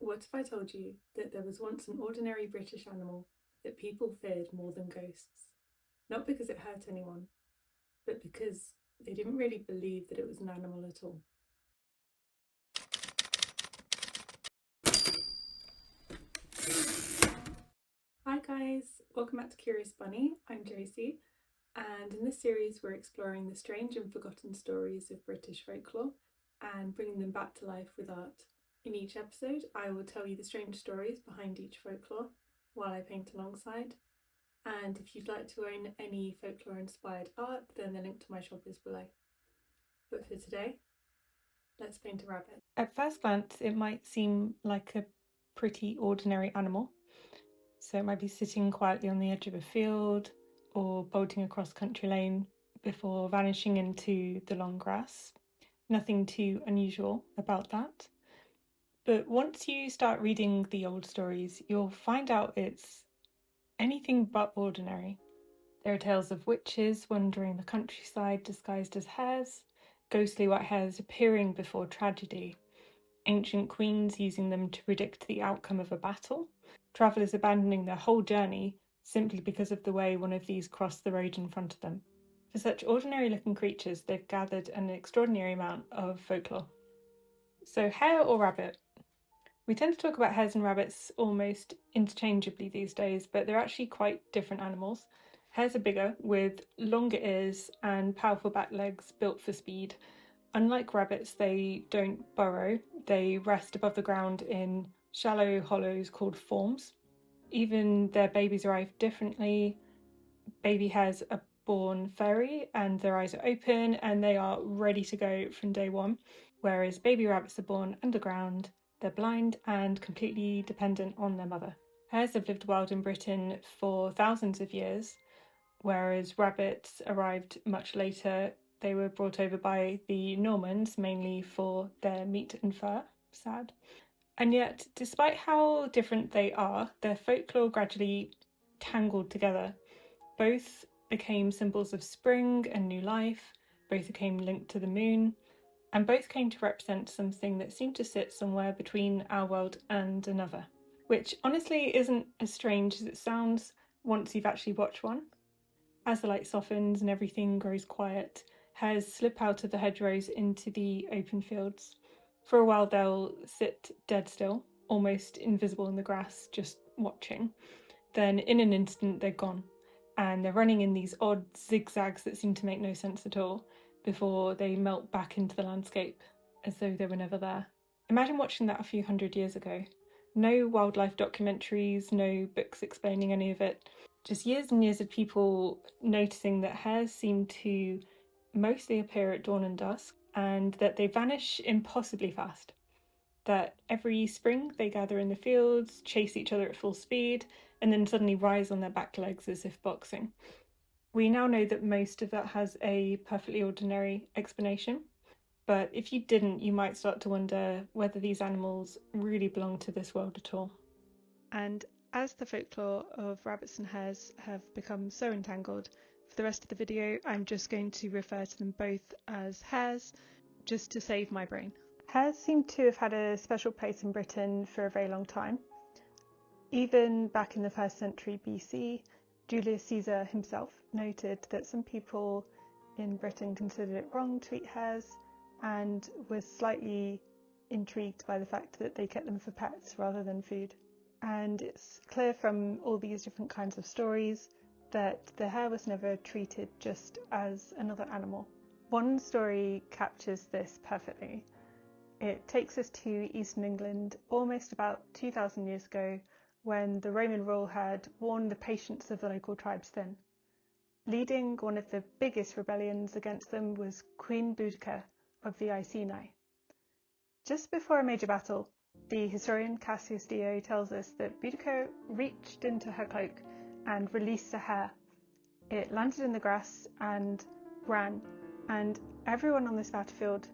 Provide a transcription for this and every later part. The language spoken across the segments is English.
What if I told you that there was once an ordinary British animal that people feared more than ghosts? Not because it hurt anyone, but because they didn't really believe that it was an animal at all. Hi guys, welcome back to Curious Bunny. I'm Josie, and in this series we're exploring the strange and forgotten stories of British folklore and bringing them back to life with art. In each episode I will tell you the strange stories behind each folklore while I paint alongside, and if you'd like to own any folklore inspired art then the link to my shop is below. But for today, let's paint a rabbit. At first glance it might seem like a pretty ordinary animal. So it might be sitting quietly on the edge of a field or bolting across country lane before vanishing into the long grass. Nothing too unusual about that. But once you start reading the old stories, you'll find out it's anything but ordinary. There are tales of witches wandering the countryside disguised as hares, ghostly white hares appearing before tragedy, ancient queens using them to predict the outcome of a battle, travellers abandoning their whole journey simply because of the way one of these crossed the road in front of them. For such ordinary looking creatures, they've gathered an extraordinary amount of folklore. So, hare or rabbit? We tend to talk about hares and rabbits almost interchangeably these days, but they're actually quite different animals. Hares are bigger, with longer ears and powerful back legs built for speed. Unlike rabbits, they don't burrow, they rest above the ground in shallow hollows called forms. Even their babies arrive differently. Baby hares are born furry and their eyes are open and they are ready to go from day one, whereas baby rabbits are born underground, they're blind and completely dependent on their mother. Hares have lived wild in Britain for thousands of years, whereas rabbits arrived much later. They were brought over by the Normans, mainly for their meat and fur. Sad. And yet, despite how different they are, their folklore gradually tangled together. Both became symbols of spring and new life, both became linked to the moon, and both came to represent something that seemed to sit somewhere between our world and another. Which honestly isn't as strange as it sounds once you've actually watched one. As the light softens and everything grows quiet, hares slip out of the hedgerows into the open fields. For a while they'll sit dead still, almost invisible in the grass, just watching. Then in an instant they're gone, and they're running in these odd zigzags that seem to make no sense at all, before they melt back into the landscape, as though they were never there. Imagine watching that a few hundred years ago. No wildlife documentaries, no books explaining any of it. Just years and years of people noticing that hares seem to mostly appear at dawn and dusk, and that they vanish impossibly fast. That every spring they gather in the fields, chase each other at full speed, and then suddenly rise on their back legs as if boxing. We now know that most of that has a perfectly ordinary explanation, but if you didn't, you might start to wonder whether these animals really belong to this world at all. And as the folklore of rabbits and hares have become so entangled, for the rest of the video I'm just going to refer to them both as hares, just to save my brain. Hares seem to have had a special place in Britain for a very long time. Even back in the 1st century BC, Julius Caesar himself noted that some people in Britain considered it wrong to eat hares and was slightly intrigued by the fact that they kept them for pets rather than food. And it's clear from all these different kinds of stories that the hare was never treated just as another animal. One story captures this perfectly. It takes us to Eastern England almost about 2,000 years ago, when the Roman rule had worn the patience of the local tribes thin. Leading one of the biggest rebellions against them was Queen Boudica of the Iceni. Just before a major battle, the historian Cassius Dio tells us that Boudica reached into her cloak and released a hare. It landed in the grass and ran, and everyone on this battlefield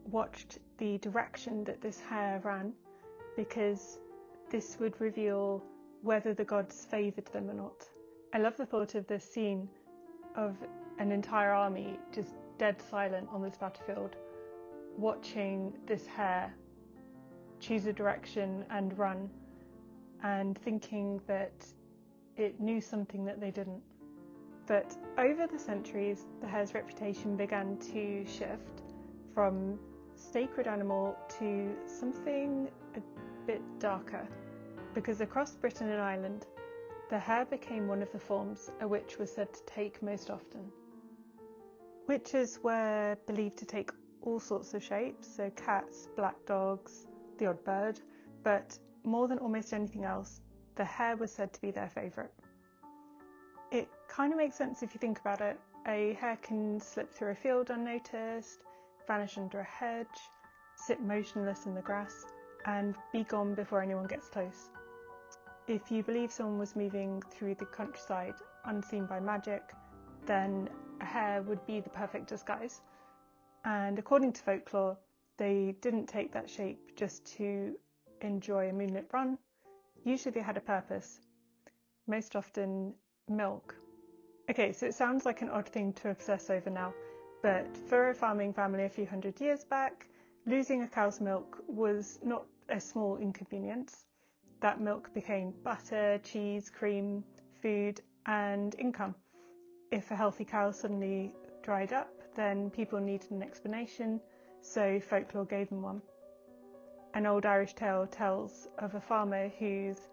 watched the direction that this hare ran, because this would reveal whether the gods favoured them or not. I love the thought of this scene of an entire army just dead silent on this battlefield, watching this hare choose a direction and run, and thinking that it knew something that they didn't. But over the centuries, the hare's reputation began to shift from sacred animal to something a bit darker, because across Britain and Ireland, the hare became one of the forms a witch was said to take most often. Witches were believed to take all sorts of shapes, so cats, black dogs, the odd bird, but more than almost anything else, the hare was said to be their favourite. It kind of makes sense if you think about it. A hare can slip through a field unnoticed, vanish under a hedge, sit motionless in the grass, and be gone before anyone gets close. If you believe someone was moving through the countryside unseen by magic, then a hare would be the perfect disguise. And according to folklore, they didn't take that shape just to enjoy a moonlit run. Usually they had a purpose, most often milk. Okay, so it sounds like an odd thing to obsess over now, but for a farming family a few hundred years back, losing a cow's milk was not a small inconvenience. That milk became butter, cheese, cream, food, and income. If a healthy cow suddenly dried up, then people needed an explanation, so folklore gave them one. An old Irish tale tells of a farmer whose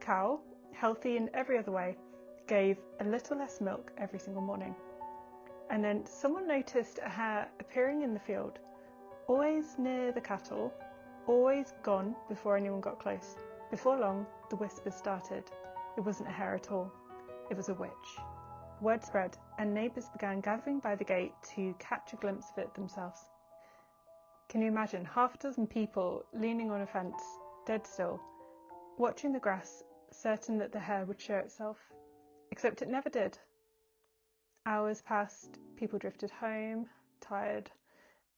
cow, healthy in every other way, gave a little less milk every single morning. And then someone noticed a hare appearing in the field, always near the cattle, always gone before anyone got close. Before long, the whispers started. It wasn't a hare at all. It was a witch. Word spread, and neighbours began gathering by the gate to catch a glimpse of it themselves. Can you imagine half a dozen people leaning on a fence, dead still, watching the grass, certain that the hare would show itself? Except it never did. Hours passed, people drifted home, tired,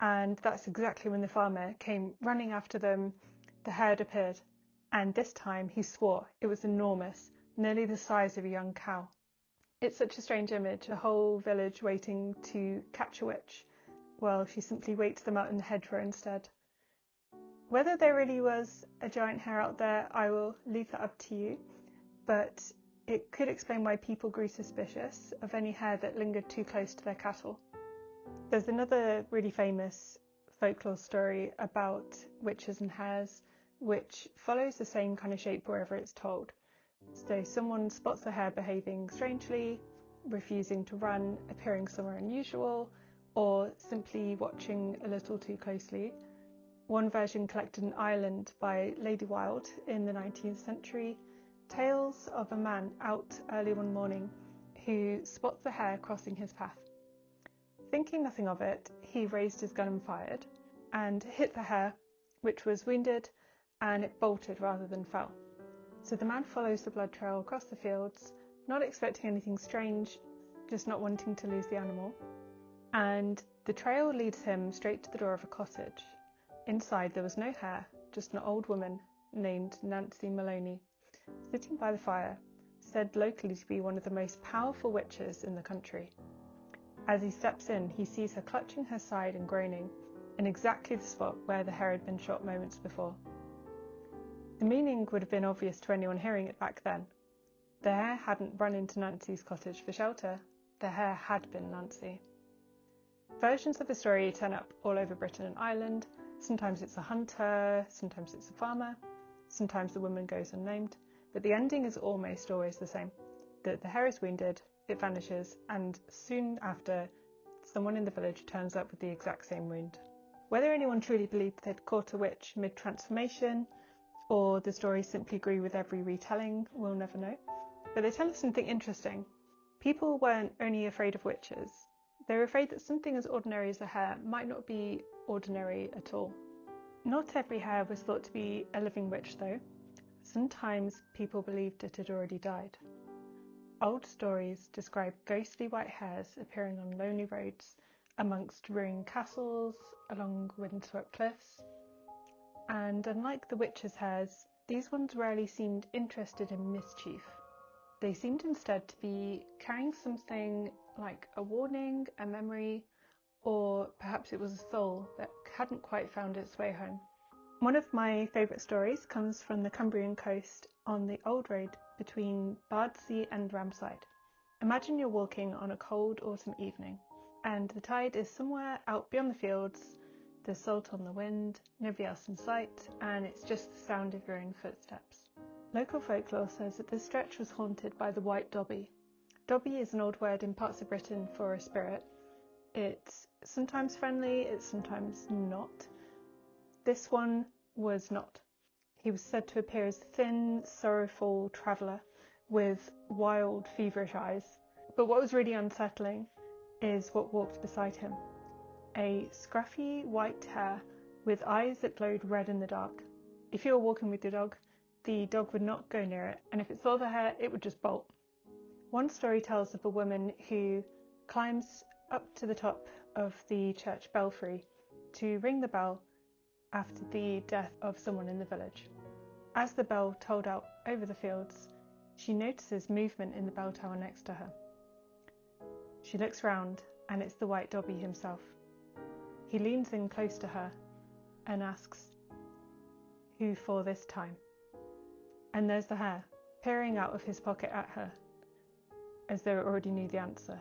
and that's exactly when the farmer came running after them. The hare appeared, and this time he swore it was enormous, nearly the size of a young cow. It's such a strange image, a whole village waiting to catch a witch. Well, she simply waits them out in the hedgerow instead. Whether there really was a giant hare out there, I will leave that up to you, but it could explain why people grew suspicious of any hare that lingered too close to their cattle. There's another really famous folklore story about witches and hares, which follows the same kind of shape wherever it's told. So someone spots a hare behaving strangely, refusing to run, appearing somewhere unusual, or simply watching a little too closely. One version collected in Ireland by Lady Wilde in the 19th century tales of a man out early one morning who spots a hare crossing his path. Thinking nothing of it, he raised his gun and fired, and hit the hare, which was wounded, and it bolted rather than fell. So the man follows the blood trail across the fields, not expecting anything strange, just not wanting to lose the animal. And the trail leads him straight to the door of a cottage. Inside there was no hare, just an old woman named Nancy Maloney, sitting by the fire, said locally to be one of the most powerful witches in the country. As he steps in, he sees her clutching her side and groaning, in exactly the spot where the hare had been shot moments before. The meaning would have been obvious to anyone hearing it back then. The hare hadn't run into Nancy's cottage for shelter. The hare had been Nancy. Versions of the story turn up all over Britain and Ireland. Sometimes it's a hunter, sometimes it's a farmer, sometimes the woman goes unnamed, but the ending is almost always the same. That the hare is wounded, it vanishes, and soon after, someone in the village turns up with the exact same wound. Whether anyone truly believed they'd caught a witch mid-transformation, or the story simply grew with every retelling, we'll never know. But they tell us something interesting. People weren't only afraid of witches, they were afraid that something as ordinary as a hare might not be ordinary at all. Not every hare was thought to be a living witch though. Sometimes people believed it had already died. Old stories describe ghostly white hares appearing on lonely roads, amongst ruined castles, along windswept cliffs. And unlike the witches' hares, these ones rarely seemed interested in mischief. They seemed instead to be carrying something like a warning, a memory, or perhaps it was a soul that hadn't quite found its way home. One of my favourite stories comes from the Cumbrian coast on the old road between Bardsey and Ramside. Imagine you're walking on a cold autumn evening and the tide is somewhere out beyond the fields, there's salt on the wind, nobody else in sight, and it's just the sound of your own footsteps. Local folklore says that this stretch was haunted by the white dobby. Dobby is an old word in parts of Britain for a spirit. It's sometimes friendly, it's sometimes not. This one was not. He was said to appear as a thin, sorrowful traveller with wild, feverish eyes. But what was really unsettling is what walked beside him. A scruffy white hare with eyes that glowed red in the dark. If you were walking with your dog, the dog would not go near it, and if it saw the hare, it would just bolt. One story tells of a woman who climbs up to the top of the church belfry to ring the bell after the death of someone in the village. As the bell tolled out over the fields, she notices movement in the bell tower next to her. She looks round, and it's the white dobby himself. He leans in close to her and asks, "Who for this time?" And there's the hare, peering out of his pocket at her, as though it already knew the answer.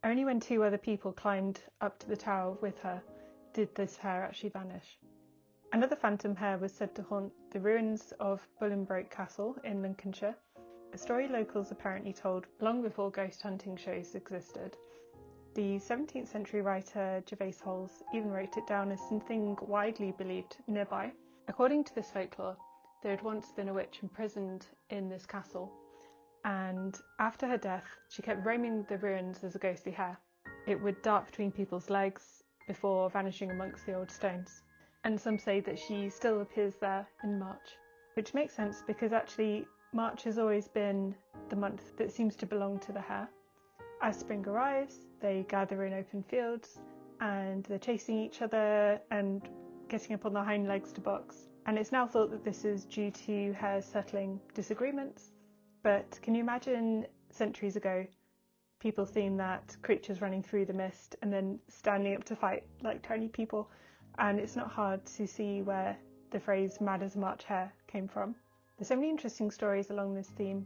Only when 2 other people climbed up to the tower with her did this hare actually vanish. Another phantom hare was said to haunt the ruins of Bolingbroke Castle in Lincolnshire, a story locals apparently told long before ghost hunting shows existed. The 17th century writer Gervase Holes even wrote it down as something widely believed nearby. According to this folklore, there had once been a witch imprisoned in this castle, and after her death, she kept roaming the ruins as a ghostly hare. It would dart between people's legs before vanishing amongst the old stones. And some say that she still appears there in March, which makes sense because actually March has always been the month that seems to belong to the hare. As spring arrives, they gather in open fields and they're chasing each other and getting up on their hind legs to box. And it's now thought that this is due to hares settling disagreements. But can you imagine centuries ago people seeing that creatures running through the mist and then standing up to fight like tiny people? And it's not hard to see where the phrase "mad as a March hare" came from. There's so many interesting stories along this theme,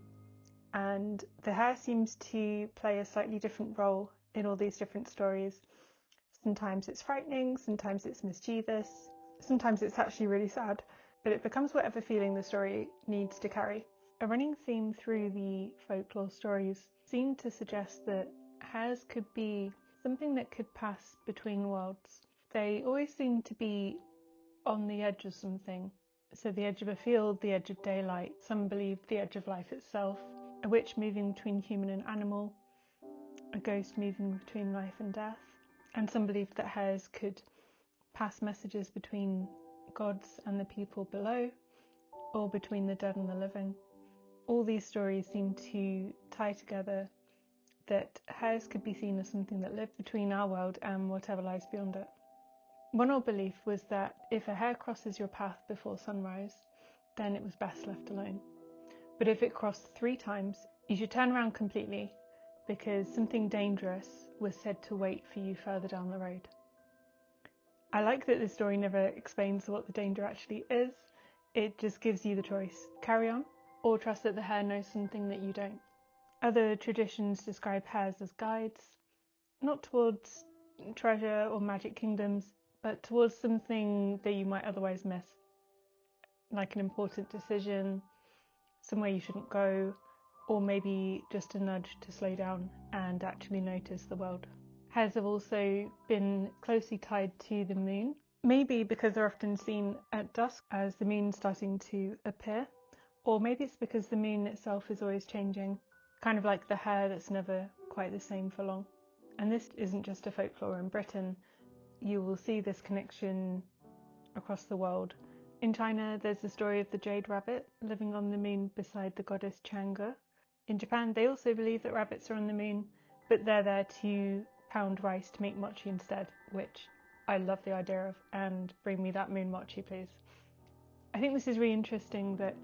and the hare seems to play a slightly different role in all these different stories. Sometimes it's frightening, sometimes it's mischievous, sometimes it's actually really sad, but it becomes whatever feeling the story needs to carry. A running theme through the folklore stories seemed to suggest that hares could be something that could pass between worlds. They always seem to be on the edge of something. So the edge of a field, the edge of daylight, some believe the edge of life itself, a witch moving between human and animal, a ghost moving between life and death, and some believe that hares could pass messages between gods and the people below, or between the dead and the living. All these stories seem to tie together that hares could be seen as something that lived between our world and whatever lies beyond it. One old belief was that if a hare crosses your path before sunrise, then it was best left alone. But if it crossed 3 times, you should turn around completely, because something dangerous was said to wait for you further down the road. I like that this story never explains what the danger actually is. It just gives you the choice: carry on, or trust that the hare knows something that you don't. Other traditions describe hares as guides, not towards treasure or magic kingdoms, but towards something that you might otherwise miss, like an important decision, somewhere you shouldn't go, or maybe just a nudge to slow down and actually notice the world. Hares have also been closely tied to the moon, maybe because they're often seen at dusk as the moon's starting to appear, or maybe it's because the moon itself is always changing, kind of like the hare that's never quite the same for long. And this isn't just a folklore in Britain. You will see this connection across the world. In China, there's the story of the jade rabbit living on the moon beside the goddess Chang'e. In Japan, they also believe that rabbits are on the moon, but they're there to pound rice to make mochi instead, which I love the idea of, and bring me that moon mochi, please. I think this is really interesting that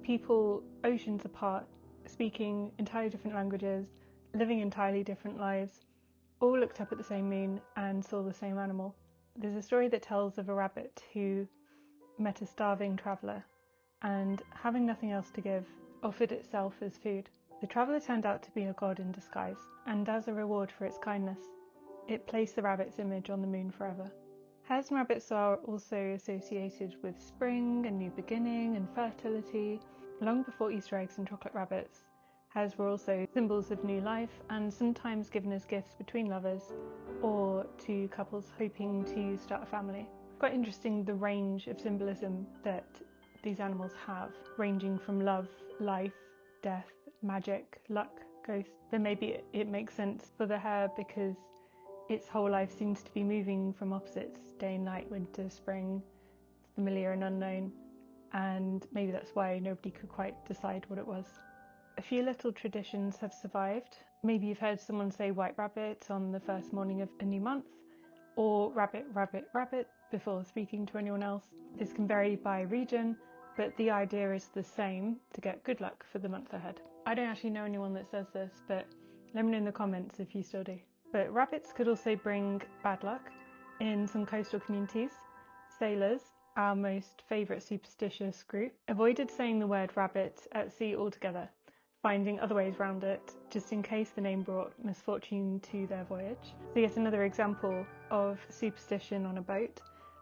people oceans apart, speaking entirely different languages, living entirely different lives, all looked up at the same moon and saw the same animal. There's a story that tells of a rabbit who met a starving traveller and, having nothing else to give, offered itself as food. The traveller turned out to be a god in disguise, and as a reward for its kindness, it placed the rabbit's image on the moon forever. Hares and rabbits are also associated with spring, a new beginning, and fertility. Long before Easter eggs and chocolate rabbits, hares were also symbols of new life and sometimes given as gifts between lovers or to couples hoping to start a family. Quite interesting the range of symbolism that these animals have, ranging from love, life, death, magic, luck, ghosts. Then maybe it makes sense for the hare because its whole life seems to be moving from opposites, day and night, winter, spring, familiar and unknown, and maybe that's why nobody could quite decide what it was. A few little traditions have survived. Maybe you've heard someone say white rabbit on the first morning of a new month, or rabbit, rabbit, rabbit before speaking to anyone else. This can vary by region, but the idea is the same, to get good luck for the month ahead. I don't actually know anyone that says this, but let me know in the comments if you still do. But rabbits could also bring bad luck. In some coastal communities, sailors, our most favourite superstitious group, avoided saying the word rabbit at sea altogether, finding other ways around it, just in case the name brought misfortune to their voyage. So yet another example of superstition on a boat,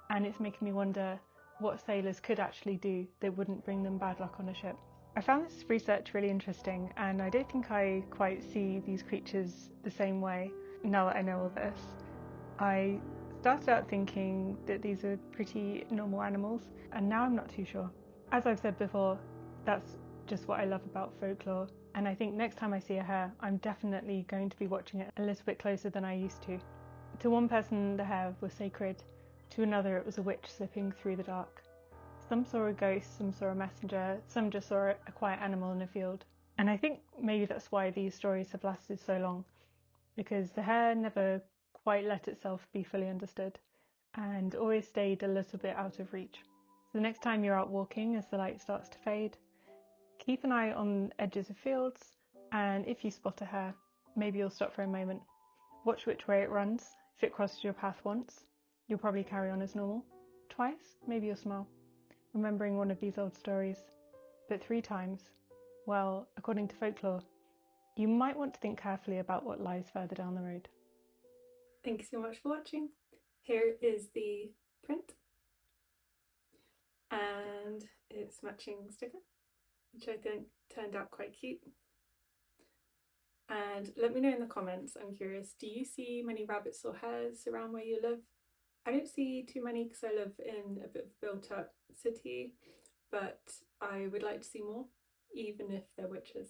and it's making me wonder what sailors could actually do that wouldn't bring them bad luck on a ship. I found this research really interesting, and I don't think I quite see these creatures the same way now that I know all this. I started out thinking that these are pretty normal animals, and now I'm not too sure. As I've said before, that's just what I love about folklore, and I think next time I see a hare, I'm definitely going to be watching it a little bit closer than I used to. To one person, the hare was sacred. To another, it was a witch slipping through the dark. Some saw a ghost, some saw a messenger, some just saw a quiet animal in a field. And I think maybe that's why these stories have lasted so long, because the hare never quite let itself be fully understood and always stayed a little bit out of reach. So the next time you're out walking as the light starts to fade, keep an eye on edges of fields, and if you spot a hare, maybe you'll stop for a moment. Watch which way it runs. If it crosses your path once, you'll probably carry on as normal. Twice, maybe you'll smile, remembering one of these old stories. But 3 times, well, according to folklore, you might want to think carefully about what lies further down the road. Thank you so much for watching. Here is the print and its matching sticker, which I think turned out quite cute. And let me know in the comments, I'm curious, do you see many rabbits or hares around where you live? I don't see too many because I live in a bit of a built up city, but I would like to see more, even if they're witches.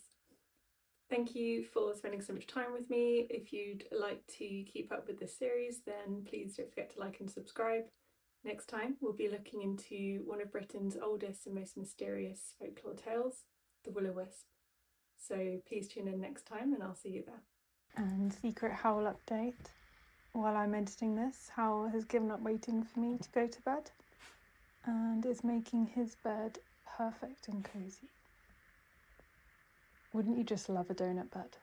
Thank you for spending so much time with me. If you'd like to keep up with this series, then please don't forget to like and subscribe. Next time, we'll be looking into one of Britain's oldest and most mysterious folklore tales, the Will-o'-Wisp. So please tune in next time and I'll see you there. And secret Howl update. While I'm editing this, Howl has given up waiting for me to go to bed and is making his bed perfect and cosy. Wouldn't you just love a donut bed?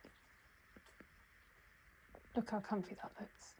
Look how comfy that looks.